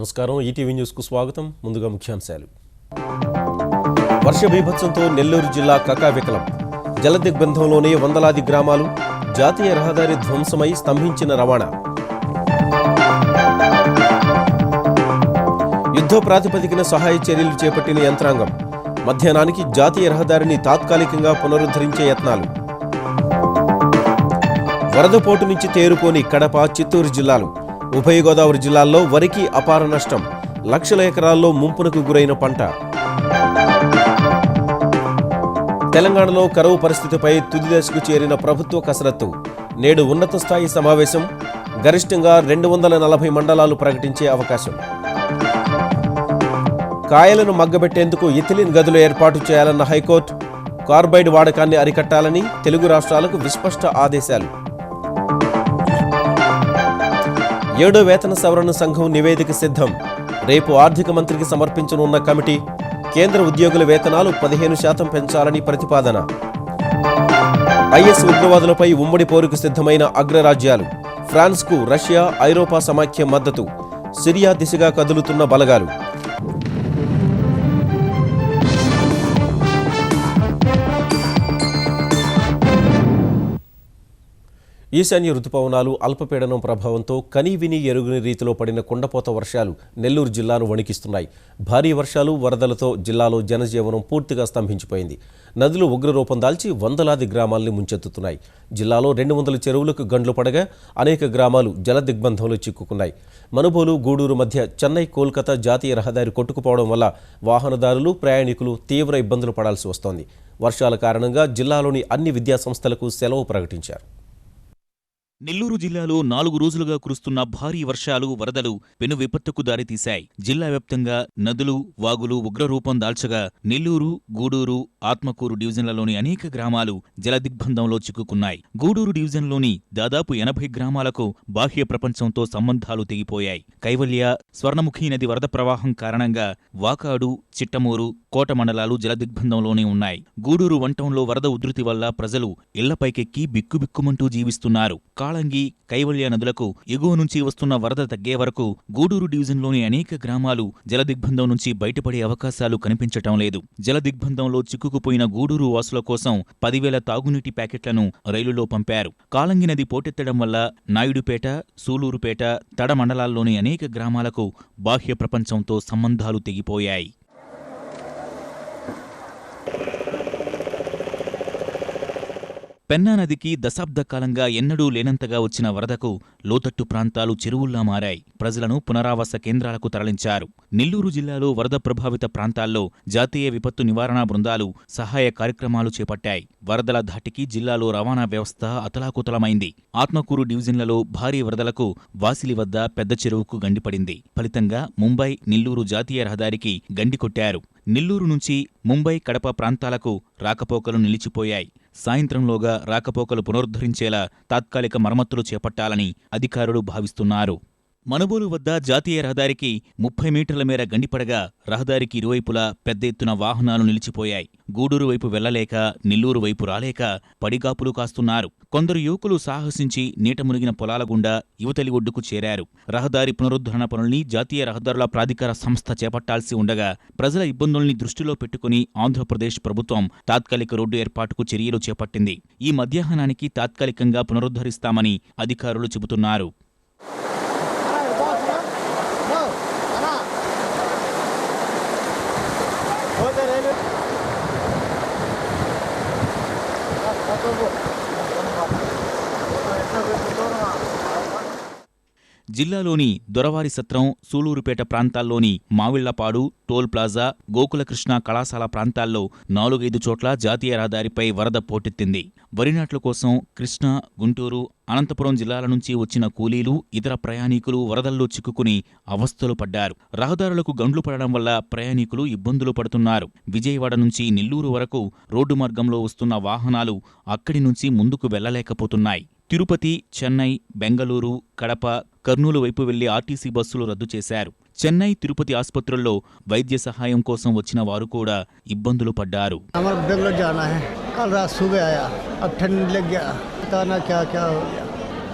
నమస్కారం ETV news కు స్వాగతం ముందుగా ముఖ్యాంశాలు వర్ష బీభత్సంతో నెల్లూరు జిల్లా కకావికలం జలదిగ్బంధంలోనే వందలాది గ్రామాలు జాతీయ రహదారి ధ్వంసమై స్తంభించిన రవాణా యుద్ధ ప్రాతిపదికన సహాయ చర్యలు చేపట్టిన యంత్రాంగం మధ్యాహ్నానికి జాతీయ రహదారిని తాత్కాలికంగా పునరుద్ధరించే యత్నాలు వరదపోటు నుంచి తేరుకోని కడప చిత్తూరు జిల్లాలు ఉభయ గోదావరి జిల్లాల్లో వరికి అపార నష్టం లక్షల ఎకరాల్లో ముంపునకు గురైన పంట తెలంగాణలో కరువు పరిస్థితిపై తుది దశకు చేరిన ప్రభుత్వ కసరత్తు నేడు ఉన్నత స్థాయి సమావేశం గరిష్టంగా 240 మండలాలు ప్రకటించే అవకాశం కాయలను మగ్గబెట్టేందుకు ఇథిలిన్ గదులు ఏర్పాటు చేయాలన్న హైకోర్టు కార్బైడ్ వాడకాన్ని అరికట్టాలని తెలుగు రాష్ట్రాలకు విస్పష్ట ఆదేశాలు 7వ వేతన సవరణ సంఘం నివేదిక సిద్ధం రేపు ఆర్థిక మంత్రికి సమర్పించనున్న కమిటీ కేంద్ర ఉద్యోగుల వేతనాలు 15% పెంచాలని ప్రతిపాదన ఐఎస్ ఉగ్రవాదులపై ఉమ్మడి పోరుకు సిద్ధమైన అగ్రరాజ్యాలు ఫ్రాన్స్కు రష్యా ఐరోపా సమాఖ్య మద్దతు సిరియా దిశగా కదులుతున్న బలగాలు ఈశాన్య రుతుపవనాలు అల్పపీడనం ప్రభావంతో కనీవిని ఎరుగని రీతిలో పడిన కుండపోత వర్షాలు నెల్లూరు జిల్లాను వణికిస్తున్నాయి. భారీ వర్షాలు వరదలతో జిల్లాలో జనజీవనం పూర్తిగా స్తంభించిపోయింది. నదులు ఉగ్రరూపం దాల్చి వందలాది గ్రామాల్ని ముంచెత్తుతున్నాయి. జిల్లాలో 200 చెరువులకు గండ్లు పడగా అనేక గ్రామాలు జలదిగ్బంధంలో చిక్కుకున్నాయి. మనుబోలు గూడూరు మధ్య చెన్నై కోల్కతా జాతీయ రహదారి కొట్టుకుపోవడం వల్ల వాహనదారులు ప్రయాణికులు తీవ్ర ఇబ్బందులు పడాల్సి వస్తోంది. వర్షాల కారణంగా జిల్లాలోని అన్ని విద్యాసంస్థలకు సెలవు ప్రకటించారు. నెల్లూరు జిల్లాలో 4 రోజులుగా కురుస్తున్న భారీ వర్షాలు వరదలు పెను విపత్తుకు దారితీశాయి. జిల్లా వ్యాప్తంగా నదులు వాగులు ఉగ్రరూపం దాల్చగా నెల్లూరు గూడూరు ఆత్మకూరు డివిజన్లలోని అనేక గ్రామాలు జలదిగ్బంధంలో చిక్కుకున్నాయి. గూడూరు డివిజన్లోని దాదాపు 80 గ్రామాలకు బాహ్య ప్రపంచంతో సంబంధాలు తెగిపోయాయి. కైవల్య స్వర్ణముఖి నది వరద ప్రవాహం కారణంగా వాకాడు చిట్టమూరు కోట మండలాలు జలదిగ్బంధంలోనే ఉన్నాయి. గూడూరు వంటంలో వరద ఉధృతి వల్ల ప్రజలు ఇళ్లపైకెక్కి బిక్కుబిక్కుమంటూ జీవిస్తున్నారు. కాళంగి కైవల్య నదులకు ఎగువ నుంచి వస్తున్న వరద తగ్గే వరకు గూడూరు డివిజన్లోని అనేక గ్రామాలు జలదిగ్బంధం నుంచి బయటపడే అవకాశాలు కనిపించటం లేదు. జలదిగ్బంధంలో చిక్కుకుపోయిన గూడూరు వాసుల కోసం 10,000 తాగునీటి ప్యాకెట్లను రైలులో పంపారు. కాళంగి నది పోటెత్తడం వల్ల నాయుడుపేట సూలూరుపేట తడ మండలాల్లోని అనేక గ్రామాలకు బాహ్య ప్రపంచంతో సంబంధాలు తెగిపోయాయి. పెన్నా నదికి దశాబ్ద కాలంగా ఎన్నడూ లేనంతగా వచ్చిన వరదకు లోతట్టు ప్రాంతాలు చెరువుల్లా మారాయి. ప్రజలను పునరావాస కేంద్రాలకు తరలించారు. నెల్లూరు జిల్లాలో వరద ప్రభావిత ప్రాంతాల్లో జాతీయ విపత్తు నివారణా బృందాలు సహాయ కార్యక్రమాలు చేపట్టాయి. వరదల ధాటికి జిల్లాలో రవాణా వ్యవస్థ అతలాకుతలమైంది. ఆత్మకూరు డివిజన్లలో భారీ వరదలకు వాసిలి వద్ద పెద్ద చెరువుకు గండిపడింది. ఫలితంగా ముంబై నెల్లూరు జాతీయ రహదారికి గండి కొట్టారు. నెల్లూరు నుంచి ముంబై కడప ప్రాంతాలకు రాకపోకలు నిలిచిపోయాయి. సాయంత్రంలోగా రాకపోకలు పునరుద్ధరించేలా తాత్కాలిక మరమ్మతులు చేపట్టాలని అధికారులు భావిస్తున్నారు. మనుబోలు వద్ద జాతీయ రహదారికి 30 మీటర్ల మేర గండిపడగా రహదారికి ఇరువైపులా పెద్ద ఎత్తున వాహనాలు నిలిచిపోయాయి. గూడూరు వైపు వెళ్లలేక నెల్లూరు వైపు రాలేక పడిగాపులు కాస్తున్నారు. కొందరు యువకులు సాహసించి నీట మునిగిన పొలాల గుండా యువతలి ఒడ్డుకు చేరారు. రహదారి పునరుద్ధరణ పనుల్ని జాతీయ రహదారుల ప్రాధికార సంస్థ చేపట్టాల్సి ఉండగా ప్రజల ఇబ్బందుల్ని దృష్టిలో పెట్టుకుని ఆంధ్రప్రదేశ్ ప్రభుత్వం తాత్కాలిక రోడ్డు ఏర్పాటుకు చర్యలు చేపట్టింది. ఈ మధ్యాహ్నానికి తాత్కాలికంగా పునరుద్ధరిస్తామని అధికారులు చెబుతున్నారు. జిల్లాలోని దొరవారి సత్రం సూలూరుపేట ప్రాంతాల్లోని మావిళ్లపాడు టోల్ ప్లాజా గోకులకృష్ణ కళాశాల ప్రాంతాల్లో 4-5 చోట్ల జాతీయ రహదారిపై వరద పోటెత్తింది. వరి నాట్ల కోసం కృష్ణా గుంటూరు అనంతపురం జిల్లాల నుంచి వచ్చిన కూలీలు ఇతర ప్రయాణికులు వరదల్లో చిక్కుకుని అవస్థలు పడ్డారు. రహదారులకు గండ్లు పడడం వల్ల ప్రయాణికులు ఇబ్బందులు పడుతున్నారు. విజయవాడ నుంచి నెల్లూరు వరకు రోడ్డు మార్గంలో వస్తున్న వాహనాలు అక్కడి నుంచి ముందుకు వెళ్లలేకపోతున్నాయి. తిరుపతి చెన్నై బెంగళూరు కడప కర్నూలు వైపు వెళ్లి ఆర్టీసీ బస్సులు రద్దు చేశారు. చెన్నై తిరుపతి ఆసుపత్రుల్లో వైద్య సహాయం కోసం వచ్చిన వారు కూడా ఇబ్బందులు పడ్డారు.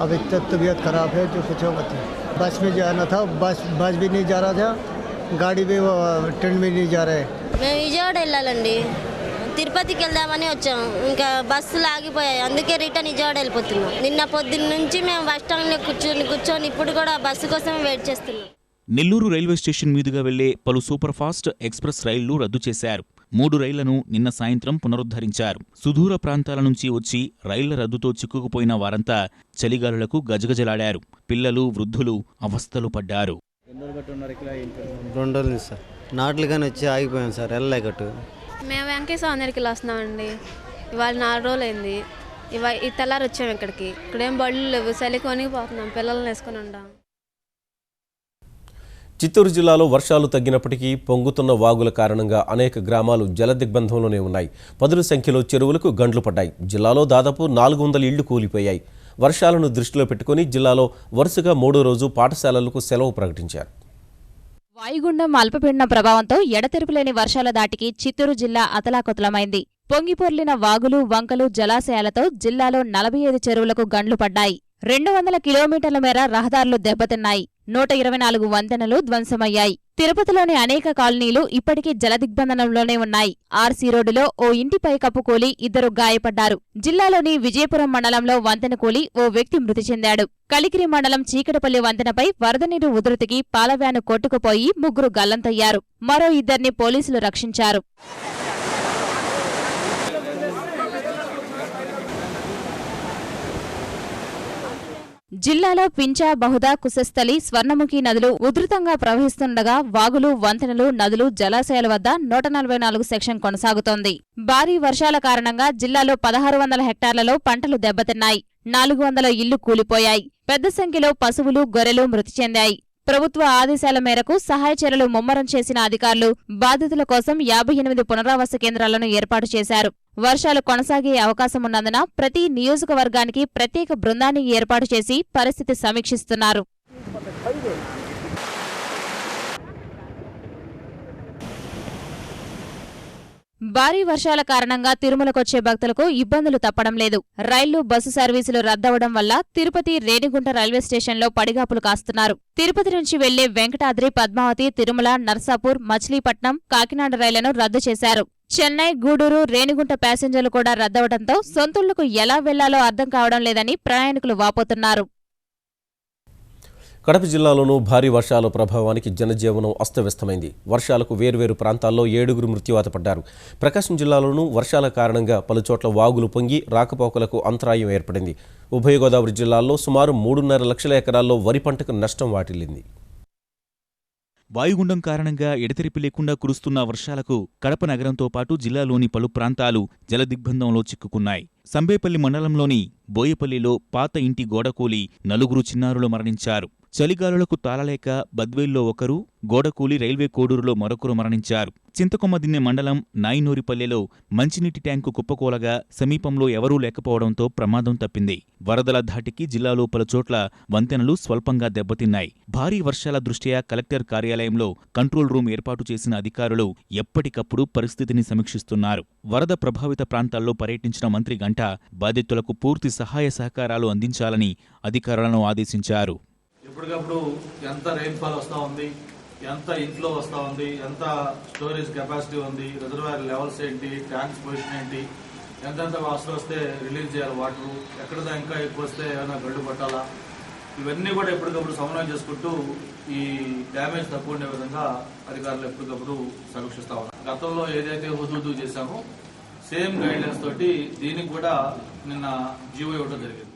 अब इतना तबीयत खराब है जो कुछ मत। बस में जाना था, बस भी नहीं जा रहा था, गाड़ी भी ट्रेन भी नहीं जा रहे। మేము విజయవాడ వెళ్ళాలండి, తిరుపతికి వెళ్దామని వచ్చాం. ఇంకా బస్సులు ఆగిపోయాయి, అందుకే రిటర్న్ విజయవాడ వెళ్ళిపోతున్నాం. నిన్న పొద్దున్న నుంచి మేము బస్ స్టాండ్లో కూర్చొని ఇప్పుడు కూడా బస్సు కోసం వెయిట్ చేస్తున్నాం. నెల్లూరు రైల్వే స్టేషన్ మీదుగా వెళ్లే పలు సూపర్ఫాస్ట్ ఎక్స్ప్రెస్ రైళ్లు రద్దు చేశారు. 3 రైళ్లను నిన్న సాయంత్రం పునరుద్ధరించారు. సుదూర ప్రాంతాల నుంచి వచ్చి రైళ్ల రద్దుతో చిక్కుకుపోయిన వారంతా చలిగాలులకు గజగజలాడారు. పిల్లలు, వృద్ధులు అవస్థలు పడ్డారు. 2 రోజులు నుంచి సార్, నాట్లుగానే వచ్చి ఆగిపోయాం సార్, వెళ్ళలేకట్టు. మేము వెంకటేశ్వర అందరికి వస్తున్నామండి. ఇవాళ 4 రోజులు అయింది. ఈ తెల్లారి వచ్చాము ఇక్కడికి. ఇక్కడేం బళ్ళు లేవు, చలి కొనిపోతున్నాం, పిల్లల్ని వేసుకొని ఉంటాం. చిత్తూరు జిల్లాలో వర్షాలు తగ్గినప్పటికీ పొంగుతున్న వాగుల కారణంగా అనేక గ్రామాలు జలదిగ్బంధంలోనే ఉన్నాయి. పదుల సంఖ్యలో చెరువులకు గండ్లు పడ్డాయి. జిల్లాలో దాదాపు 400 ఇళ్లు కూలిపోయాయి. వర్షాలను దృష్టిలో పెట్టుకుని జిల్లాలో వరుసగా 3వ రోజు పాఠశాలలకు సెలవు ప్రకటించారు. వాయుగుండం అల్పపీడన ప్రభావంతో ఎడతెరిపిలేని వర్షాల దాటికి చిత్తూరు జిల్లా అతలాకుతలమైంది. పొంగిపొర్లిన వాగులు, వంకలు, జలాశయాలతో జిల్లాలో 45 చెరువులకు గండ్లు పడ్డాయి. 200 కిలోమీటర్ల మేర రహదారులు దెబ్బతిన్నాయి. 124 వంతెనలు ధ్వంసమయ్యాయి. తిరుపతిలోని అనేక కాలనీలు ఇప్పటికీ జలదిగ్బంధనంలోనే ఉన్నాయి. ఆర్సీ రోడ్డులో ఓ ఇంటి పైకప్పు కూలి 2 గాయపడ్డారు. జిల్లాలోని విజయపురం మండలంలో వంతెన కూలి ఓ వ్యక్తి మృతి చెందాడు. కలికిరి మండలం చీకటపల్లి వంతెనపై వరద నీరు ఉధృతికి పాలవ్యాను కొట్టుకుపోయి 3 గల్లంతయ్యారు. మరో 2 పోలీసులు రక్షించారు. జిల్లాలో పించా, బహుదా, కుశస్థలి, స్వర్ణముఖి నదులు ఉధృతంగా ప్రవహిస్తుండగా వాగులు, వంతెనలు, నదులు, జలాశయాల వద్ద 144 సెక్షన్ కొనసాగుతోంది. భారీ వర్షాల కారణంగా జిల్లాలో 1600 హెక్టార్లలో పంటలు దెబ్బతిన్నాయి. 400 ఇళ్లు కూలిపోయాయి. పెద్ద సంఖ్యలో పశువులు, గొర్రెలు మృతి చెందాయి. ప్రభుత్వ ఆదేశాల మేరకు సహాయ చర్యలు ముమ్మరం చేసిన అధికారులు బాధితుల కోసం 58 పునరావాస కేంద్రాలను ఏర్పాటు చేశారు. వర్షాలు కొనసాగే అవకాశమున్నందున ప్రతి నియోజకవర్గానికి ప్రత్యేక బృందాన్ని ఏర్పాటు చేసి పరిస్థితి సమీక్షిస్తున్నారు. భారీ వర్షాల కారణంగా తిరుమలకొచ్చే భక్తులకు ఇబ్బందులు తప్పడం లేదు. రైళ్లు, బస్సు సర్వీసులు రద్దవడం వల్ల తిరుపతి, రేణిగుంట రైల్వే స్టేషన్లో పడిగాపులు కాస్తున్నారు. తిరుపతి నుంచి వెళ్లే వెంకటాద్రి, పద్మావతి, తిరుమల, నర్సాపూర్, మచిలీపట్నం, కాకినాడ రైళ్లను రద్దు చేశారు. చెన్నై, గూడూరు, రేణిగుంట ప్యాసింజర్లు కూడా రద్దవడంతో సొంతూళ్లకు ఎలా వెళ్లాలో అర్థం కావడం లేదని ప్రయాణికులు వాపోతున్నారు. కడప జిల్లాలోనూ భారీ వర్షాల ప్రభావానికి జనజీవనం అస్తవ్యస్తమైంది. వర్షాలకు వేర్వేరు ప్రాంతాల్లో 7 మృత్యువాత పడ్డారు. ప్రకాశం జిల్లాలోనూ వర్షాల కారణంగా పలుచోట్ల వాగులు పొంగి రాకపోకలకు అంతరాయం ఏర్పడింది. ఉభయ గోదావరి జిల్లాల్లో సుమారు 3.5 లక్షల ఎకరాల్లో వరి పంటకు నష్టం వాటిల్లింది. వాయుగుండం కారణంగా ఎడతెరిపి లేకుండా కురుస్తున్న వర్షాలకు కడప నగరంతో పాటు జిల్లాలోని పలు ప్రాంతాలు జలదిగ్బంధంలో చిక్కుకున్నాయి. సంబేపల్లి మండలంలోని బోయపల్లిలో పాత ఇంటి గోడకూలి 4 చిన్నారులు మరణించారు. చలిగాలులకు తాళలేక బద్వేల్లో 1, గోడకూలి రైల్వే కోడూరులో మరొకరు మరణించారు. చింతకొమ్మదిన్నె మండలం నాయినూరిపల్లెలో మంచినీటి ట్యాంకు కుప్పకూలగా సమీపంలో ఎవరూ లేకపోవడంతో ప్రమాదం తప్పింది. వరదల ధాటికి జిల్లాలో పలుచోట్ల వంతెనలు స్వల్పంగా దెబ్బతిన్నాయి. భారీ వర్షాల దృష్ట్యా కలెక్టర్ కార్యాలయంలో కంట్రోల్ రూమ్ ఏర్పాటు చేసిన అధికారులు ఎప్పటికప్పుడు పరిస్థితిని సమీక్షిస్తున్నారు. వరద ప్రభావిత ప్రాంతాల్లో పర్యటించిన మంత్రి గంట బాధితులకు పూర్తి సహాయ సహకారాలు అందించాలని అధికారులను ఆదేశించారు. ఎప్పటికప్పుడు ఎంత రెయిన్ఫాల్ వస్తూ ఉంది, ఎంత ఇన్ఫ్లో వస్తూ ఉంది, ఎంత స్టోరేజ్ కెపాసిటీ ఉంది, రిజర్వాయర్ లెవెల్స్ ఏంటి, ట్యాంక్స్ పొజిషన్ ఏంటి, ఎంతెంత వాటర్ వస్తే రిలీజ్ చేయాలి వాటర్, ఎక్కడ ఇంకా ఎక్కువ వస్తే ఏమైనా గడ్డు పట్టాలా, ఇవన్నీ కూడా ఎప్పటికప్పుడు సమన్వయం చేసుకుంటూ ఈ డ్యామేజ్ తక్కువ ఉండే విధంగా అధికారులు ఎప్పటికప్పుడు సమీక్షిస్తా ఉన్నారు. గతంలో ఏదైతే హుదూదు చేశామో సేమ్ గైడ్లైన్స్ తోటి దీనికి కూడా నిన్న జీవో ఇవ్వడం జరిగింది.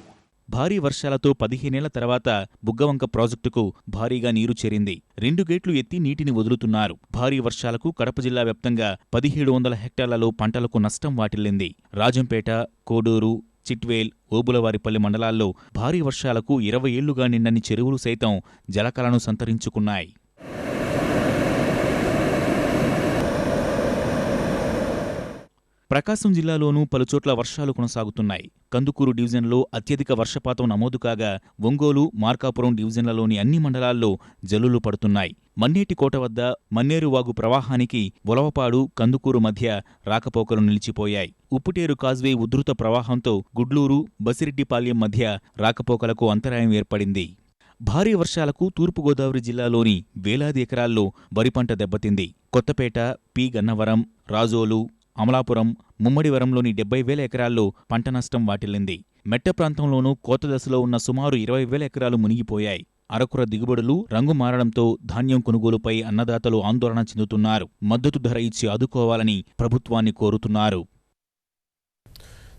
భారీ వర్షాలతో 15 ఏళ్ల తర్వాత బుగ్గవంక ప్రాజెక్టుకు భారీగా నీరు చేరింది. 2 గేట్లు ఎత్తి నీటిని వదులుతున్నారు. భారీ వర్షాలకు కడప జిల్లా వ్యాప్తంగా 1700 హెక్టార్లలో పంటలకు నష్టం వాటిల్లింది. రాజంపేట, కోడూరు, చిట్వేల్, ఓబులవారిపల్లి మండలాల్లో భారీ వర్షాలకు 20 ఏళ్లుగా నిండని చెరువులు సైతం జలకలను సంతరించుకున్నాయి. ప్రకాశం జిల్లాలోనూ పలుచోట్ల వర్షాలు కొనసాగుతున్నాయి. కందుకూరు డివిజన్లో అత్యధిక వర్షపాతం నమోదు కాగా ఒంగోలు, మార్కాపురం డివిజన్లలోని అన్ని మండలాల్లో జల్లులు పడుతున్నాయి. మన్నేటికోట వద్ద మన్నేరువాగు ప్రవాహానికి బొలవపాడు, కందుకూరు మధ్య రాకపోకలు నిలిచిపోయాయి. ఉప్పుటేరు కాజ్వే ఉధృత ప్రవాహంతో గుడ్లూరు, బసిరెడ్డిపాళ్యం మధ్య రాకపోకలకు అంతరాయం ఏర్పడింది. భారీ వర్షాలకు తూర్పుగోదావరి జిల్లాలోని వేలాది ఎకరాల్లో వరి పంట దెబ్బతింది. కొత్తపేట, పి గన్నవరం, రాజోలు, అమలాపురం, ముమ్మడివరంలోని 70,000 ఎకరాల్లో పంట నష్టం వాటిల్లింది. మెట్ట ప్రాంతంలోనూ కోత దశలో ఉన్న సుమారు 20,000 ఎకరాలు మునిగిపోయాయి. అరకుర దిగుబడులు రంగు మారడంతో ధాన్యం కొనుగోలుపై అన్నదాతలు ఆందోళన చెందుతున్నారు. మద్దతు ధర ఇచ్చి ఆదుకోవాలని ప్రభుత్వాన్ని కోరుతున్నారు.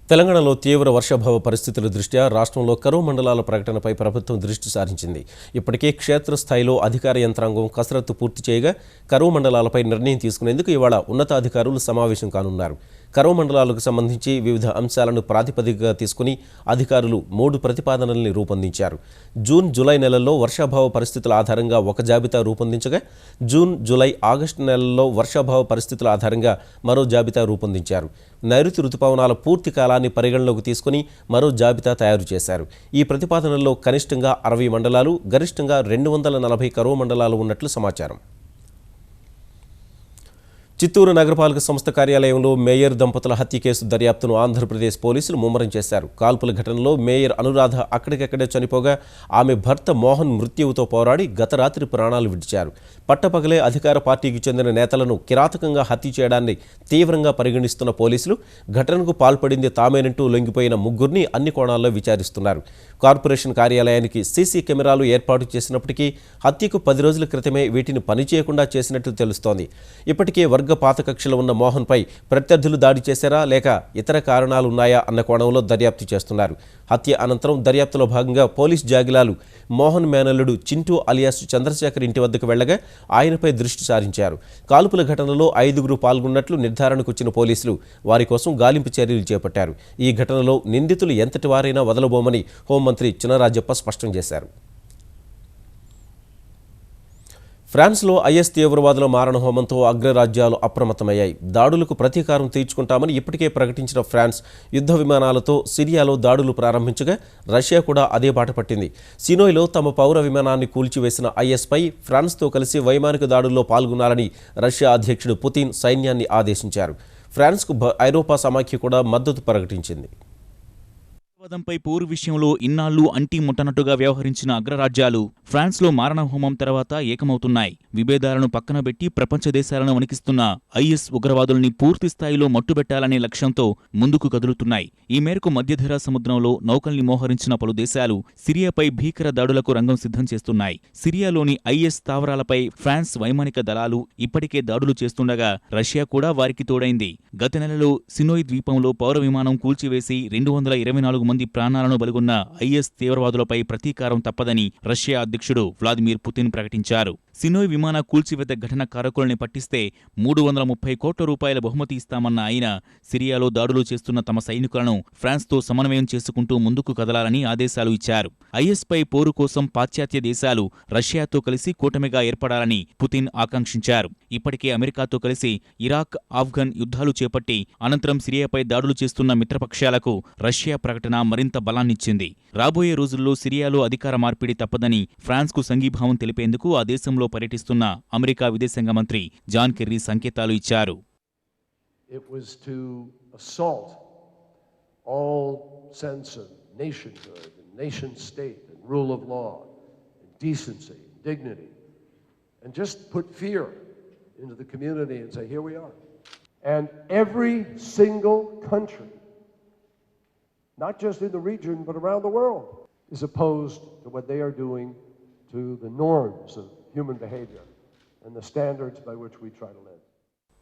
తెలంగాణలో తీవ్ర వర్షాభావ పరిస్థితుల దృష్ట్యా రాష్ట్రంలో కరువు మండలాల ప్రకటనపై ప్రభుత్వం దృష్టి సారించింది. ఇప్పటికే క్షేత్రస్థాయిలో అధికార యంత్రాంగం కసరత్తు పూర్తి చేయగా కరువు మండలాలపై నిర్ణయం తీసుకునేందుకు ఇవాళ ఉన్నతాధికారులు సమావేశం కానున్నారు. కరువు మండలాలకు సంబంధించి వివిధ అంశాలను ప్రాతిపదికగా తీసుకుని అధికారులు 3 ప్రతిపాదనల్ని రూపొందించారు. జూన్, జూలై నెలల్లో వర్షాభావ పరిస్థితుల ఆధారంగా ఒక జాబితా రూపొందించగా జూన్, జూలై, ఆగస్టు నెలల్లో వర్షాభావ పరిస్థితుల ఆధారంగా మరో జాబితా రూపొందించారు. నైరుతి రుతుపవనాల పూర్తి కాలాన్ని పరిగణలోకి తీసుకుని మరో జాబితా తయారు చేశారు. ఈ ప్రతిపాదనల్లో కనిష్టంగా 60 మండలాలు, గరిష్టంగా 240 కరువు మండలాలు ఉన్నట్లు సమాచారం. చిత్తూరు నగరపాలక సంస్థ కార్యాలయంలో మేయర్ దంపతుల హత్య కేసు దర్యాప్తును ఆంధ్రప్రదేశ్ పోలీసులు ముమ్మరం చేశారు. కాల్పుల ఘటనలో మేయర్ అనురాధ అక్కడికక్కడే చనిపోగా ఆమె భర్త మోహన్ మృత్యువుతో పోరాడి గత రాత్రి ప్రాణాలు విడిచారు. పట్టపగలే అధికార పార్టీకి చెందిన నేతలను కిరాతకంగా హత్య చేయడాన్ని తీవ్రంగా పరిగణిస్తున్న పోలీసులు ఘటనకు పాల్పడింది తామేనంటూ లొంగిపోయిన ముగ్గురిని అన్ని కోణాల్లో విచారిస్తున్నారు. కార్పొరేషన్ కార్యాలయానికి సీసీ కెమెరాలు ఏర్పాటు చేసినప్పటికీ హత్యకు 10 రోజుల క్రితమే వీటిని పనిచేయకుండా చేసినట్లు తెలుస్తోంది. ఇప్పటికే వర్గ పాతకక్షలో ఉన్న మోహన్పై ప్రత్యర్థులు దాడి చేశారా లేక ఇతర కారణాలున్నాయా అన్న కోణంలో దర్యాప్తు చేస్తున్నారు. హత్య అనంతరం దర్యాప్తులో భాగంగా పోలీస్ జాగిలాలు మోహన్ మేనల్లుడు చింటూ అలియాస్ చంద్రశేఖర్ ఇంటి వద్దకు వెళ్లగా ఆయనపై దృష్టి సారించారు. కాల్పుల ఘటనలో 5గురు పాల్గొన్నట్లు నిర్ధారణకు వచ్చిన పోలీసులు వారి కోసం గాలింపు చర్యలు చేపట్టారు. ఈ ఘటనలో నిందితులు ఎంతటి వారైనా వదలబోమని హోంమంత్రి చినరాజప్ప స్పష్టం చేశారు. ఫ్రాన్స్లో ఐఎస్ తీవ్రవాదుల మారణహోమంతో అగ్రరాజ్యాలు అప్రమత్తమయ్యాయి. దాడులకు ప్రతీకారం తీర్చుకుంటామని ఇప్పటికే ప్రకటించిన ఫ్రాన్స్ యుద్ధ విమానాలతో సిరియాలో దాడులు ప్రారంభించగా రష్యా కూడా అదే బాట పట్టింది. సినోయ్లో తమ పౌర విమానాన్ని కూల్చివేసిన ఐఎస్పై ఫ్రాన్స్తో కలిసి వైమానిక దాడుల్లో పాల్గొనాలని రష్యా అధ్యక్షుడు పుతిన్ సైన్యాన్ని ఆదేశించారు. ఫ్రాన్స్కు ఐరోపా సమాఖ్య కూడా మద్దతు ప్రకటించింది. ఉగ్రవాదంపై పోరు విషయంలో ఇన్నాళ్లు అంటీ ముట్టనట్టుగా వ్యవహరించిన అగ్రరాజ్యాలు ఫ్రాన్స్లో మారణహోమం తర్వాత ఏకమవుతున్నాయి. విభేదాలను పక్కనబెట్టి ప్రపంచ దేశాలను వణికిస్తున్న ఐఎస్ ఉగ్రవాదుల్ని పూర్తిస్థాయిలో మట్టుబెట్టాలనే లక్ష్యంతో ముందుకు కదులుతున్నాయి. ఈ మేరకు మధ్యధరా సముద్రంలో నౌకల్ని మోహరించిన పలు దేశాలు సిరియాపై భీకర దాడులకు రంగం సిద్ధం చేస్తున్నాయి. సిరియాలోని ఐఎస్ స్థావరాలపై ఫ్రాన్స్ వైమానిక దళాలు ఇప్పటికే దాడులు చేస్తుండగా రష్యా కూడా వారికి తోడైంది. గత నెలలో సినోయ్ ద్వీపంలో పౌర విమానం కూల్చివేసి 224 మంది ప్రాణాలను బలిగొన్న ఐఎస్ తీవ్రవాదులపై ప్రతీకారం తప్పదని రష్యా అధ్యక్షుడు వ్లాదిమిర్ పుతిన్ ప్రకటించారు. సినోయ్ విమాన కూల్చివేత ఘటన కారకుల్ని పట్టిస్తే 330 కోట్ల రూపాయల బహుమతి ఇస్తామన్న ఆయన సిరియాలో దాడులు చేస్తున్న తమ సైనికులను ఫ్రాన్స్తో సమన్వయం చేసుకుంటూ ముందుకు కదలాలని ఆదేశాలు ఇచ్చారు. ఐఎస్పై పోరు కోసం పాశ్చాత్య దేశాలు రష్యాతో కలిసి కూటమిగా ఏర్పడాలని పుతిన్ ఆకాంక్షించారు. ఇప్పటికే అమెరికాతో కలిసి ఇరాక్, ఆఫ్ఘన్ యుద్ధాలు చేపట్టి అనంతరం సిరియాపై దాడులు చేస్తున్న మిత్రపక్షాలకు రష్యా ప్రకటన మరింత బలాన్నిచ్చింది. రాబోయే రోజుల్లో సిరియాలో అధికార మార్పిడి తప్పదని ఫ్రాన్స్కు సంఘీభావం తెలిపేందుకు ఆ దేశంలో పర్యటిస్తున్న అమెరికా విదేశాంగ మంత్రి జాన్ కెర్రీ సంకేతాలు ఇచ్చారు. It was to assault all sense of nationhood and nation state and rule of law and decency and dignity and just put fear into the community and say, here we are. And every single country, not just in the region but around the world, is opposed to what they are doing to the norms of human behavior and the standards by which we try to live.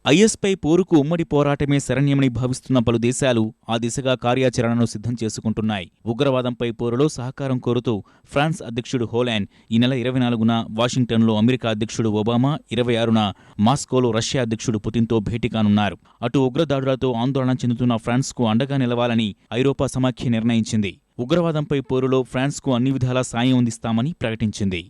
ఐఎస్పై పోరుకు ఉమ్మడి పోరాటమే శరణ్యమని భావిస్తున్న పలు దేశాలు ఆ దిశగా కార్యాచరణను సిద్ధం చేసుకుంటున్నాయి. ఉగ్రవాదంపై పోరులో సహకారం కోరుతూ ఫ్రాన్స్ అధ్యక్షుడు హోలాండ్ ఈ నెల 24న వాషింగ్టన్లో అమెరికా అధ్యక్షుడు ఒబామా, 26న మాస్కోలో రష్యా అధ్యక్షుడు పుతిన్తో భేటీ కానున్నారు. అటు ఉగ్రదాడులతో ఆందోళన చెందుతున్న ఫ్రాన్స్కు అండగా నిలవాలని ఐరోపా సమాఖ్య నిర్ణయించింది. ఉగ్రవాదంపై పోరులో ఫ్రాన్స్కు అన్ని విధాలా సాయం అందిస్తామని ప్రకటించింది.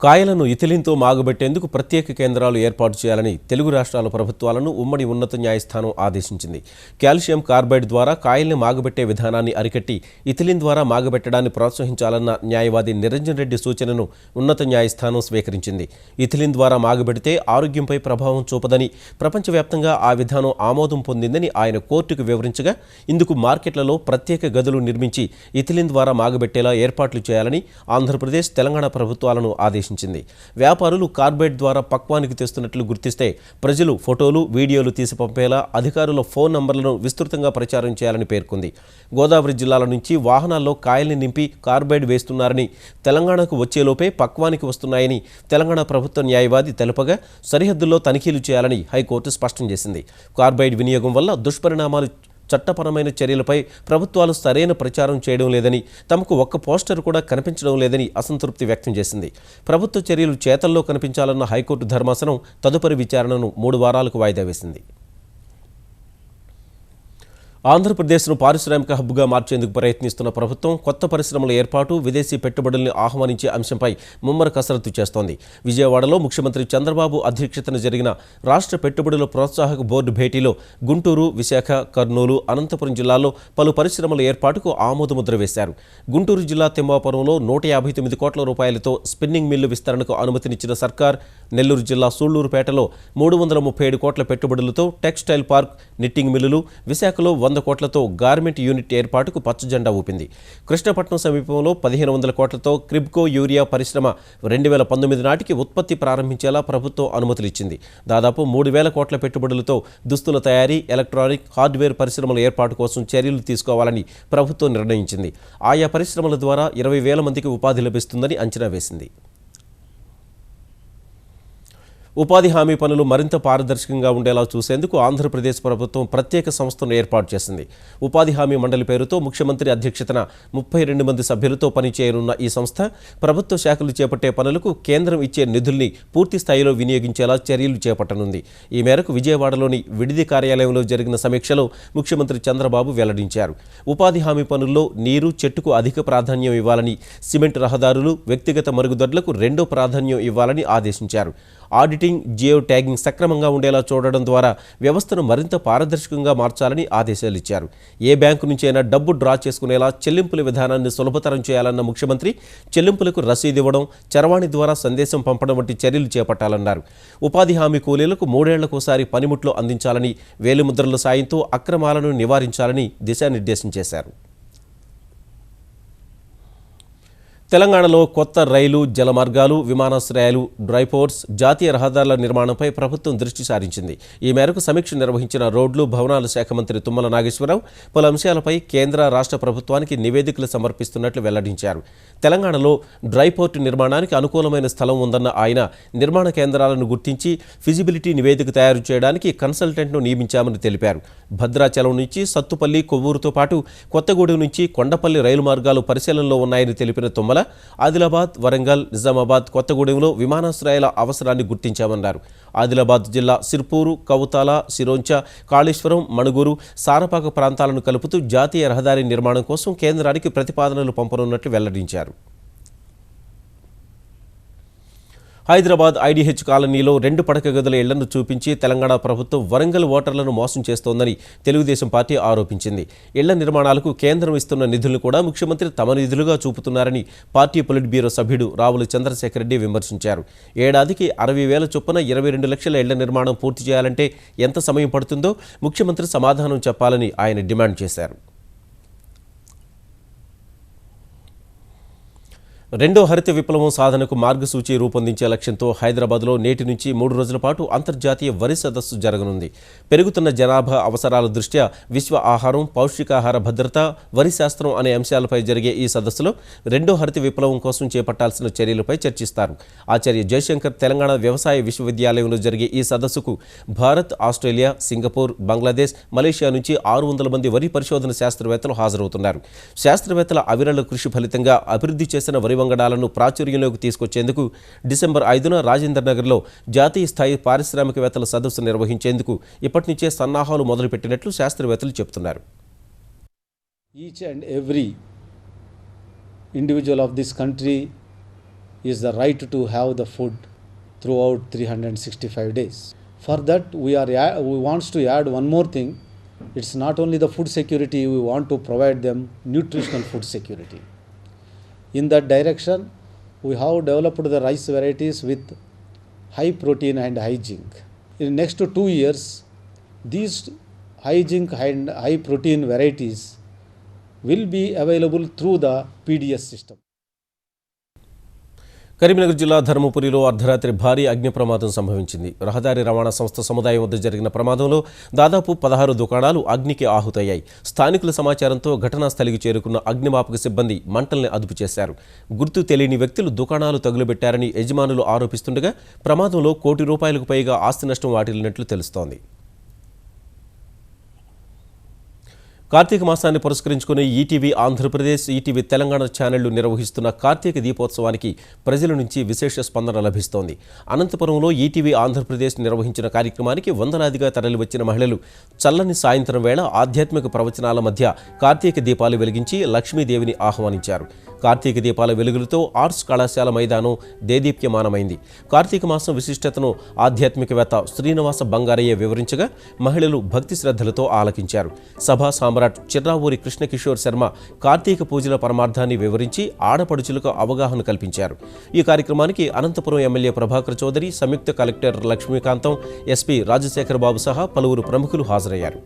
కాయలను ఇథిలిన్తో మాగబెట్టేందుకు ప్రత్యేక కేంద్రాలు ఏర్పాటు చేయాలని తెలుగు రాష్ట్రాల ప్రభుత్వాలను ఉమ్మడి ఉన్నత న్యాయస్థానం ఆదేశించింది. కాల్షియం కార్బైడ్ ద్వారా కాయల్ని మాగబెట్టే విధానాన్ని అరికట్టి ఇథిలిన్ ద్వారా మాగబెట్టడాన్ని ప్రోత్సహించాలన్న న్యాయవాది నిరంజన్ రెడ్డి సూచనను ఉన్నత న్యాయస్థానం స్వీకరించింది. ఇథిలిన్ ద్వారా మాగబెడితే ఆరోగ్యంపై ప్రభావం చూపదని, ప్రపంచవ్యాప్తంగా ఆ విధానం ఆమోదం పొందిందని ఆయన కోర్టుకు వివరించగా, ఇందుకు మార్కెట్లలో ప్రత్యేక గదులు నిర్మించి ఇథిలిన్ ద్వారా మాగబెట్టేలా ఏర్పాట్లు చేయాలని ఆంధ్రప్రదేశ్, తెలంగాణ ప్రభుత్వాలను ఆదేశించింది. వ్యాపారులు కార్బైడ్ ద్వారా పక్వానికి తెస్తున్నట్లు గుర్తిస్తే ప్రజలు ఫోటోలు, వీడియోలు తీసి పంపేలా అధికారుల ఫోన్ నంబర్లను విస్తృతంగా ప్రచారం చేయాలని పేర్కొంది. గోదావరి జిల్లాల నుంచి వాహనాల్లో కాయల్ని నింపి కార్బైడ్ వేస్తున్నారని, తెలంగాణకు వచ్చేలోపే పక్వానికి వస్తున్నాయని తెలంగాణ ప్రభుత్వ న్యాయవాది తెలుపగా, సరిహద్దుల్లో తనిఖీలు చేయాలని హైకోర్టు స్పష్టం చేసింది. కార్బైడ్ వినియోగం వల్ల దుష్పరిణామాలు, చట్టపరమైన చర్యలపై ప్రభుత్వాలు సరైన ప్రచారం చేయడం లేదని, తమకు ఒక్క పోస్టర్ కూడా కనిపించడం లేదని అసంతృప్తి వ్యక్తం చేసింది. ప్రభుత్వ చర్యలు చేతల్లో కనిపించాలన్న హైకోర్టు ధర్మాసనం తదుపరి విచారణను 3 వారాలకు వాయిదా వేసింది. ఆంధ్రప్రదేశ్ను పారిశ్రామిక హబ్గా మార్చేందుకు ప్రయత్నిస్తున్న ప్రభుత్వం కొత్త పరిశ్రమల ఏర్పాటు, విదేశీ పెట్టుబడుల్ని ఆహ్వానించే అంశంపై ముమ్మర కసరత్తు చేస్తోంది. విజయవాడలో ముఖ్యమంత్రి చంద్రబాబు అధ్యక్షతన జరిగిన రాష్ట్ర పెట్టుబడుల ప్రోత్సాహక బోర్డు భేటీలో గుంటూరు, విశాఖ, కర్నూలు, అనంతపురం జిల్లాల్లో పలు పరిశ్రమల ఏర్పాటుకు ఆమోదముద్ర వేశారు. గుంటూరు జిల్లా తిమ్మాపురంలో 159 కోట్ల రూపాయలతో స్పిన్నింగ్ మిల్లు విస్తరణకు అనుమతినిచ్చిన సర్కార్, నెల్లూరు జిల్లా సూళ్లూరుపేటలో 337 కోట్ల పెట్టుబడులతో టెక్స్టైల్ పార్క్, నిట్టింగ్ మిల్లులు, విశాఖలో 100 కోట్లతో గార్మెంట్ యూనిట్ ఏర్పాటుకు పచ్చజెండా ఊపింది. కృష్ణపట్నం సమీపంలో 1500 కోట్లతో క్రిబ్కో యూరియా పరిశ్రమ 2019 నాటికి ఉత్పత్తి ప్రారంభించేలా ప్రభుత్వం అనుమతులిచ్చింది. దాదాపు 3000 కోట్ల పెట్టుబడులతో దుస్తుల తయారీ, ఎలక్ట్రానిక్, హార్డ్వేర్ పరిశ్రమల ఏర్పాటు కోసం చర్యలు తీసుకోవాలని ప్రభుత్వం నిర్ణయించింది. ఆయా పరిశ్రమల ద్వారా 20,000 మందికి ఉపాధి లభిస్తుందని అంచనా వేసింది. ఉపాధి హామీ పనులు మరింత పారదర్శకంగా ఉండేలా చూసేందుకు ఆంధ్రప్రదేశ్ ప్రభుత్వం ప్రత్యేక సంస్థను ఏర్పాటు చేసింది. ఉపాధి హామీ మండలి పేరుతో ముఖ్యమంత్రి అధ్యక్షతన 32 మంది సభ్యులతో పనిచేయనున్న ఈ సంస్థ ప్రభుత్వ శాఖలు చేపట్టే పనులకు కేంద్రం ఇచ్చే నిధుల్ని పూర్తి స్థాయిలో వినియోగించేలా చర్యలు చేపట్టనుంది. ఈ మేరకు విజయవాడలోని విడిది కార్యాలయంలో జరిగిన సమీక్షలో ముఖ్యమంత్రి చంద్రబాబు వెల్లడించారు. ఉపాధి హామీ పనుల్లో నీరు, చెట్టుకు అధిక ప్రాధాన్యం ఇవ్వాలని, సిమెంట్ రహదారులు, వ్యక్తిగత మరుగుదొడ్లకు 2వ ప్రాధాన్యం ఇవ్వాలని ఆదేశించారు. ఆడిటింగ్, జియో ట్యాగింగ్ సక్రమంగా ఉండేలా చూడడం ద్వారా వ్యవస్థను మరింత పారదర్శకంగా మార్చాలని ఆదేశాలిచ్చారు. ఏ బ్యాంకు నుంచైనా డబ్బు డ్రా చేసుకునేలా చెల్లింపుల విధానాన్ని సులభతరం చేయాలన్న ముఖ్యమంత్రి చెల్లింపులకు రసీదు ఇవ్వడం, చరవాణి ద్వారా సందేశం పంపడం వంటి చర్యలు చేపట్టాలన్నారు. ఉపాధి హామీ కూలీలకు 3 ఏళ్లకోసారి పనిముట్లు అందించాలని, వేలిముద్రల సాయంతో అక్రమాలను నివారించాలని దిశానిర్దేశం చేశారు. తెలంగాణలో కొత్త రైలు, జలమార్గాలు, విమానాశ్రయాలు, డ్రైపోర్ట్స్, జాతీయ రహదారుల నిర్మాణంపై ప్రభుత్వం దృష్టి సారించింది. ఈ మేరకు సమీక్ష నిర్వహించిన రోడ్లు, భవనాల శాఖ మంత్రి తుమ్మల నాగేశ్వరరావు పలు అంశాలపై కేంద్ర, రాష్ట్ర ప్రభుత్వానికి నివేదికలు సమర్పిస్తున్నట్లు వెల్లడించారు. తెలంగాణలో డ్రైపోర్టు నిర్మాణానికి అనుకూలమైన స్థలం ఉందన్న ఆయన నిర్మాణ కేంద్రాలను గుర్తించి ఫిజిబిలిటీ నివేదిక తయారు చేయడానికి కన్సల్టెంట్ను నియమించామని తెలిపారు. భద్రాచలం నుంచి సత్తుపల్లి, కొవ్వూరుతో పాటు కొత్తగూడెం నుంచి కొండపల్లి రైలు మార్గాలు పరిశీలనలో ఉన్నాయని తెలిపిన తుమ్మల ఆదిలాబాద్, వరంగల్, నిజామాబాద్, కొత్తగూడెంలో విమానాశ్రయాల అవసరాన్ని గుర్తించామన్నారు. ఆదిలాబాద్ జిల్లా సిర్పూరు, కవుతాల, సిరోంచ, కాళేశ్వరం, మణుగూరు, సారపాక ప్రాంతాలను కలుపుతూ జాతీయ రహదారి నిర్మాణం కోసం కేంద్రానికి ప్రతిపాదనలు పంపనున్నట్లు వెల్లడించారు. హైదరాబాద్ ఐడీహెచ్ కాలనీలో 2 పడక గదుల ఇళ్లను చూపించి తెలంగాణ ప్రభుత్వం వరంగల్ ఓటర్లను మోసం చేస్తోందని తెలుగుదేశం పార్టీ ఆరోపించింది. ఇళ్ల నిర్మాణాలకు కేంద్రం ఇస్తున్న నిధులను కూడా ముఖ్యమంత్రి తమ నిధులుగా చూపుతున్నారని పార్టీ పొలిట్ బ్యూరో సభ్యుడు రావుల చంద్రశేఖర్ రెడ్డి విమర్శించారు. ఏడాదికి 60,000 చొప్పున 22 లక్షల ఇళ్ల నిర్మాణం పూర్తి చేయాలంటే ఎంత సమయం పడుతుందో ముఖ్యమంత్రి సమాధానం చెప్పాలని ఆయన డిమాండ్ చేశారు. 2వ హరిత విప్లవం సాధనకు మార్గసూచి రూపొందించే లక్ష్యంతో హైదరాబాద్లో నేటి నుంచి 3 రోజుల పాటు అంతర్జాతీయ వరి సదస్సు జరగనుంది. పెరుగుతున్న జనాభా అవసరాల దృష్ట్యా విశ్వ ఆహారం, పౌష్టికాహార భద్రత, వరి శాస్త్రం అనే అంశాలపై జరిగే ఈ సదస్సులో 2వ హరిత విప్లవం కోసం చేపట్టాల్సిన చర్యలపై చర్చిస్తారు. ఆచార్య జయశంకర్ తెలంగాణ వ్యవసాయ విశ్వవిద్యాలయంలో జరిగే ఈ సదస్సుకు Bharat, Australia, Singapore, Bangladesh, Malaysia నుంచి 600 మంది వరి పరిశోధన శాస్త్రవేత్తలు హాజరవుతున్నారు. శాస్త్రవేత్తల అవిరళ కృషి ఫలితంగా అభివృద్ధి చేసిన వరి వంగడాలను ప్రాచుర్యంలోకి తీసుకొచ్చేందుకు డిసెంబర్ 5న రాజేందర్ నగర్లో జాతీయ స్థాయి పారిశ్రామికవేత్తల సదస్సు నిర్వహించేందుకు ఇప్పటి నుంచే సన్నాహాలు మొదలుపెట్టినట్లు శాస్త్రవేత్తలు చెబుతున్నారు. Each and every individual of this country is the right to have the food throughout 365 days. For that, we wants to add one more thing. It's not only the food security, we want to provide them nutritional food security. In that direction, we have developed the rice varieties with high protein and high zinc. In next 2 years, these high zinc and high protein varieties will be available through the PDS system. Karimnagar జిల్లా ధర్మపురిలో అర్ధరాత్రి భారీ అగ్ని ప్రమాదం సంభవించింది. రహదారి రవాణా సంస్థ సముదాయం వద్ద జరిగిన ప్రమాదంలో దాదాపు 16 దుకాణాలు అగ్నికి ఆహుతయ్యాయి. స్థానికుల సమాచారంతో ఘటనా స్థలికి చేరుకున్న అగ్నిమాపక సిబ్బంది మంటల్ని అదుపు చేశారు. గుర్తు తెలియని వ్యక్తులు దుకాణాలు తగులబెట్టారని యజమానులు ఆరోపిస్తుండగా ప్రమాదంలో ₹1 కోటికి పైగా ఆస్తి నష్టం వాటిల్లినట్లు తెలుస్తోంది. కార్తీక మాసాన్ని పురస్కరించుకుని ఈటీవీ ఆంధ్రప్రదేశ్, ఈటీవీ తెలంగాణ ఛానళ్లు నిర్వహిస్తున్న కార్తీక దీపోత్సవానికి ప్రజల నుంచి విశేష స్పందన లభిస్తోంది. అనంతపురంలో ఈటీవీ ఆంధ్రప్రదేశ్ నిర్వహించిన కార్యక్రమానికి వందలాదిగా తరలివచ్చిన మహిళలు చల్లని సాయంత్రం వేళ ఆధ్యాత్మిక ప్రవచనాల మధ్య కార్తీక దీపాలు వెలిగించి లక్ష్మీదేవిని ఆహ్వానించారు. కార్తీక దీపాల వెలుగులతో ఆర్ట్స్ కళాశాల మైదానం దేదీప్యమానమైంది. కార్తీక మాసం విశిష్టతను ఆధ్యాత్మికవేత్త శ్రీనివాస బంగారయ్య వివరించగా మహిళలు భక్తి శ్రద్ధలతో ఆలకించారు. సభా సామ్రాట్ చిర్రావూరి కృష్ణకిషోర్ శర్మ కార్తీక పూజల పరమార్థాన్ని వివరించి ఆడపడుచులకు అవగాహన కల్పించారు. ఈ కార్యక్రమానికి అనంతపురం ఎమ్మెల్యే ప్రభాకర్ చౌదరి, సంయుక్త కలెక్టర్ లక్ష్మీకాంతం, ఎస్పీ రాజశేఖర్ బాబు సహా పలువురు ప్రముఖులు హాజరయ్యారు.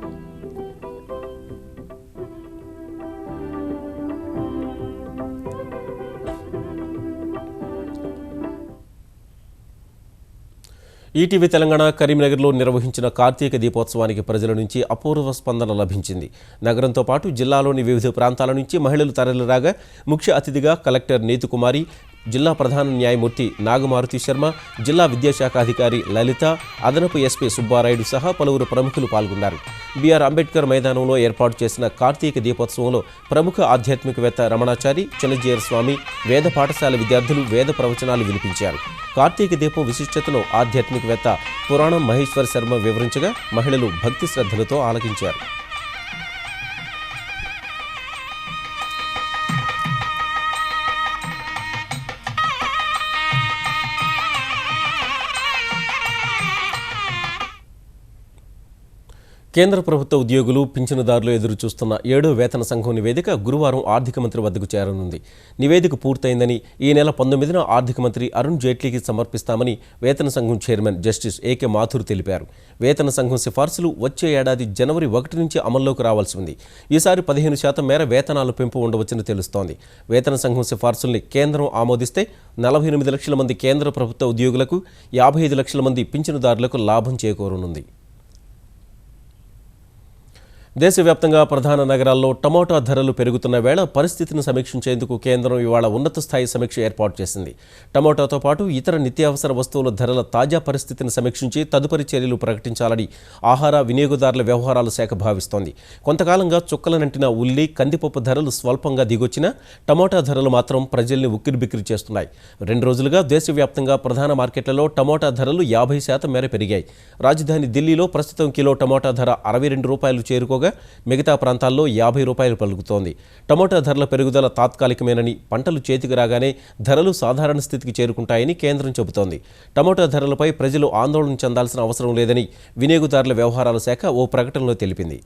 ఈటీవీ తెలంగాణ కరీంనగర్లో నిర్వహించిన కార్తీక దీపోత్సవానికి ప్రజల నుంచి అపూర్వ స్పందన లభించింది. నగరంతో పాటు జిల్లాలోని వివిధ ప్రాంతాల నుంచి మహిళలు తరలిరాగా ముఖ్య అతిథిగా కలెక్టర్ నీతుకుమారి, జిల్లా ప్రధాన న్యాయమూర్తి నాగమారుతి శర్మ, జిల్లా విద్యాశాఖ అధికారి లలిత, అదనపు ఎస్పీ సుబ్బారాయుడు సహా పలువురు ప్రముఖులు పాల్గొన్నారు. బిఆర్ అంబేద్కర్ మైదానంలో ఏర్పాటు చేసిన కార్తీక దీపోత్సవంలో ప్రముఖ ఆధ్యాత్మికవేత్త రమణాచారి, చిన్నజీయర్ స్వామి, వేద పాఠశాల విద్యార్థులు వేద ప్రవచనాలు వినిపించారు. కార్తీక దీపం విశిష్టతను ఆధ్యాత్మికవేత్త పురాణం మహేశ్వర్ శర్మ వివరించగా మహిళలు భక్తి శ్రద్ధలతో ఆలకించారు. కేంద్ర ప్రభుత్వ ఉద్యోగులు, పింఛనుదారులు ఎదురుచూస్తున్న 7వ వేతన సంఘం నివేదిక గురువారం ఆర్థిక మంత్రి వద్దకు చేరనుంది. నివేదిక పూర్తయిందని, ఈ నెల 19న ఆర్థిక మంత్రి అరుణ్ జైట్లీకి సమర్పిస్తామని వేతన సంఘం చైర్మన్ జస్టిస్ ఏకే మాథుర్ తెలిపారు. వేతన సంఘం సిఫార్సులు వచ్చే ఏడాది జనవరి 1 నుంచి అమల్లోకి రావాల్సి ఉంది. ఈసారి 15% మేర వేతనాల పెంపు ఉండవచ్చని తెలుస్తోంది. వేతన సంఘం సిఫార్సుల్ని కేంద్రం ఆమోదిస్తే 48 లక్షల మంది కేంద్ర ప్రభుత్వ ఉద్యోగులకు, 55 లక్షల మంది పింఛనుదారులకు లాభం చేకూరనుంది. దేశవ్యాప్తంగా ప్రధాన నగరాల్లో టమోటా ధరలు పెరుగుతున్న వేళ పరిస్థితిని సమీక్షించేందుకు కేంద్రం ఇవాళ ఉన్నత స్థాయి సమీక్ష ఏర్పాటు చేసింది. టమోటాతో పాటు ఇతర నిత్యావసర వస్తువుల ధరల తాజా పరిస్థితిని సమీక్షించి తదుపరి చర్యలు ప్రకటించాలని ఆహార వినియోగదారుల వ్యవహారాల శాఖ భావిస్తోంది. కొంతకాలంగా చుక్కలనంటిన ఉల్లి, కందిపప్పు ధరలు స్వల్పంగా దిగొచ్చినా టమోటా ధరలు మాత్రం ప్రజల్ని ఉక్కిరిబిక్కిరి చేస్తున్నాయి. 2 రోజులుగా దేశవ్యాప్తంగా ప్రధాన మార్కెట్లలో టమోటా ధరలు 50% మేర పెరిగాయి. రాజధాని ఢిల్లీలో ప్రస్తుతం కిలో టమోటా ధర ₹62 చేరుకోగా మిగతా ప్రాంతాల్లో ₹50 పలుకుతోంది. టమోటా ధరల పెరుగుదల తాత్కాలికమేనని, పంటలు చేతికి రాగానే ధరలు సాధారణ స్థితికి చేరుకుంటాయని కేంద్రం చెబుతోంది. టమోటా ధరలపై ప్రజలు ఆందోళన చెందాల్సిన అవసరం లేదని వినియోగదారుల వ్యవహారాల శాఖ ఓ ప్రకటనలో తెలిపింది.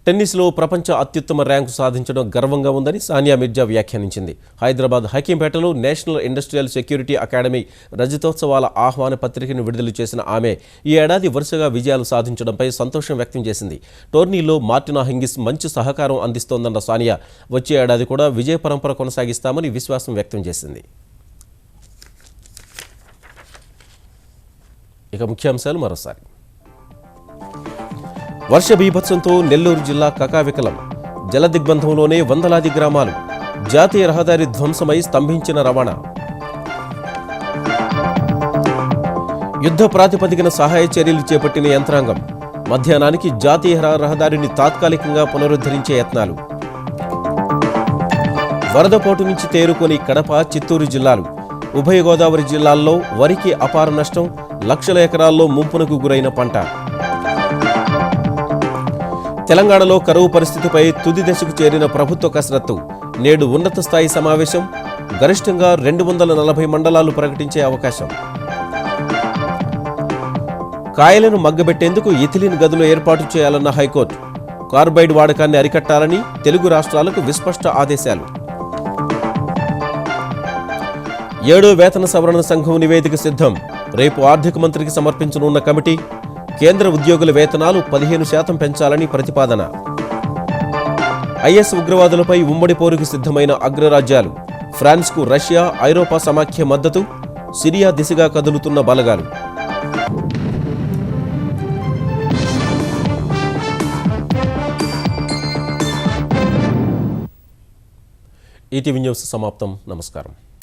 టెన్నిస్లో ప్రపంచ అత్యుత్తమ ర్యాంకు సాధించడం గర్వంగా ఉందని సానియా మిర్జా వ్యాఖ్యానించింది. హైదరాబాద్ హకీంపేటలో నేషనల్ ఇండస్ట్రియల్ సెక్యూరిటీ అకాడమీ రజతోత్సవాల ఆహ్వాన పత్రికను విడుదల చేసిన ఆమె ఈ ఏడాది వరుసగా విజయాలు సాధించడంపై సంతోషం వ్యక్తం చేసింది. టోర్నీలో మార్టినా హింగిస్ మంచి సహకారం అందిస్తోందన్న సానియా వచ్చే ఏడాది కూడా విజయ పరంపర కొనసాగిస్తామని విశ్వాసం వ్యక్తం చేసింది. ఇక ముఖ్యాంశాలు మరోసారి. వర్ష బీభత్సంతో నెల్లూరు జిల్లా కకావికలం. జలదిగ్బంధంలోనే వందలాది గ్రామాలు. జాతీయ రహదారి ధ్వంసమై స్తంభించిన రవాణా. యుద్ధ ప్రాతిపదికన సహాయ చర్యలు చేపట్టిన యంత్రాంగం. మధ్యాహ్నానికి జాతీయ రహదారిని తాత్కాలికంగా పునరుద్ధరించే యత్నాలు. వరదపోటు నుంచి తేరుకొని కడప, చిత్తూరు జిల్లాలు. ఉభయ గోదావరి జిల్లాల్లో వరికి అపార నష్టం. లక్షల ఎకరాల్లో ముంపునకు గురైన పంట. తెలంగాణలో కరువు పరిస్థితిపై తుది దశకు చేరిన ప్రభుత్వ కసరత్తు. నేడు ఉన్నత స్థాయి సమావేశం. గరిష్టంగా 240 మండలాలు ప్రకటించే అవకాశం. కాయలను మగ్గబెట్టేందుకు ఇథిలిన్ గదులు ఏర్పాటు చేయాలన్న హైకోర్టు. కార్బైడ్ వాడకాన్ని అరికట్టాలని తెలుగు రాష్ట్రాలకు విస్పష్ట ఆదేశాలు. 7వ వేతన సవరణ సంఘం నివేదిక సిద్ధం. రేపు ఆర్థిక మంత్రికి సమర్పించనున్న కమిటీ కేంద్ర ఉద్యోగుల వేతనాలు 15% పెంచాలని ప్రతిపాదన. ఐఎస్ ఉగ్రవాదులపై ఉమ్మడి పోరుకు సిద్ధమైన అగ్రరాజ్యాలు. ఫ్రాన్స్కు రష్యా, ఐరోపా సమాఖ్య మద్దతు. సిరియా దిశగా కదులుతున్న బలగాలు. ఈటీవీ న్యూస్ సమాప్తం. నమస్కారం.